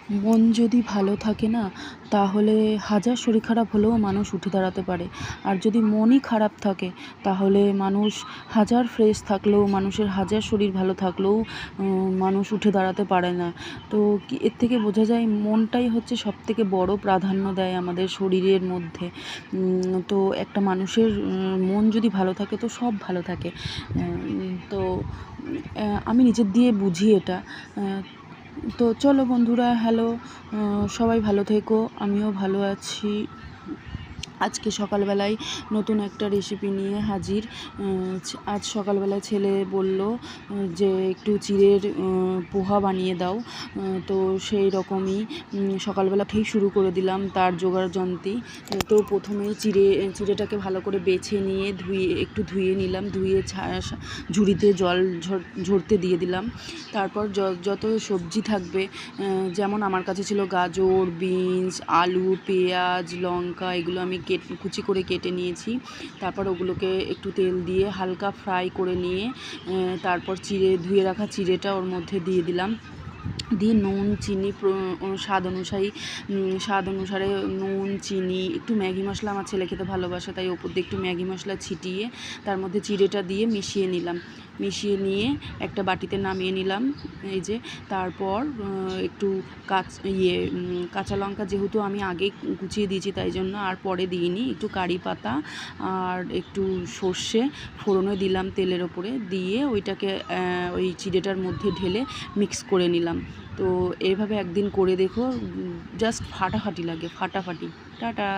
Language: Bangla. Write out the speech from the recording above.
মন যদি ভালো থাকে না, তাহলে হাজার শরীর খারাপ হলেও মানুষ উঠে দাঁড়াতে পারে। আর যদি মনই খারাপ থাকে, তাহলে মানুষ হাজার ফ্রেশ থাকলেও, মানুষের হাজার শরীর ভালো থাকলেও মানুষ উঠে দাঁড়াতে পারে না। তো এর থেকে বোঝা যায় মনটাই হচ্ছে সবথেকে বড় প্রাধান্য দেয় আমাদের শরীরের মধ্যে। তো একটা মানুষের মন যদি ভালো থাকে তো সব ভালো থাকে। তো আমি নিজের দিয়ে বুঝি এটা। তো চলো বন্ধুরা, হ্যালো, সবাই ভালো থেকো, আমিও ভালো আছি। আজকে সকালবেলায় নতুন একটা রেসিপি নিয়ে হাজির। আজ সকালবেলায় ছেলে বলল যে একটু চিড়ের পোহা বানিয়ে দাও। তো সেই রকমই সকালবেলা থেকেই শুরু করে দিলাম তার জোগাড় যন্ত্রী। তো প্রথমে চিড়েটাকে ভালো করে বেছে নিয়ে একটু ধুয়ে নিলাম, ধুয়ে ঝুড়িতে জল ঝরতে দিয়ে দিলাম। তারপর যত সবজি থাকবে, যেমন আমার কাছে ছিল গাজর, বিনস, আলু, পেঁয়াজ, লঙ্কা, এগুলো আমি কুচি করে কেটে নিয়েছি। তারপর ওগুলোকে একটু তেল দিয়ে হালকা ফ্রাই করে নিয়ে তারপর ধুয়ে রাখা চিড়েটা ওর মধ্যে দিয়ে দিলাম। দিয়ে নুন, চিনি স্বাদ অনুসারে নুন, চিনি, একটু ম্যাগি মশলা, আমার ছেলে খেতে ভালোবাসে তাই ওপর দিয়ে একটু ম্যাগি মশলা ছিটিয়ে তার মধ্যে চিড়েটা দিয়ে মিশিয়ে নিয়ে একটা বাটিতে নামিয়ে নিলাম। এই যে তারপর একটু কাঁচা লঙ্কা, যেহেতু আমি আগে কুচিয়ে দিয়েছি তাই জন্য আর পরে দিইনি, একটু কারি পাতা আর একটু সর্ষে ফোড়নে দিলাম তেলের ওপরে, দিয়ে ওইটাকে ওই চিড়েটার মধ্যে ঢেলে মিক্স করে নিলাম। তো এইভাবে একদিন করে দেখো, জাস্ট ফাটাফাটি লাগে, ফাটাফাটি। টাটা।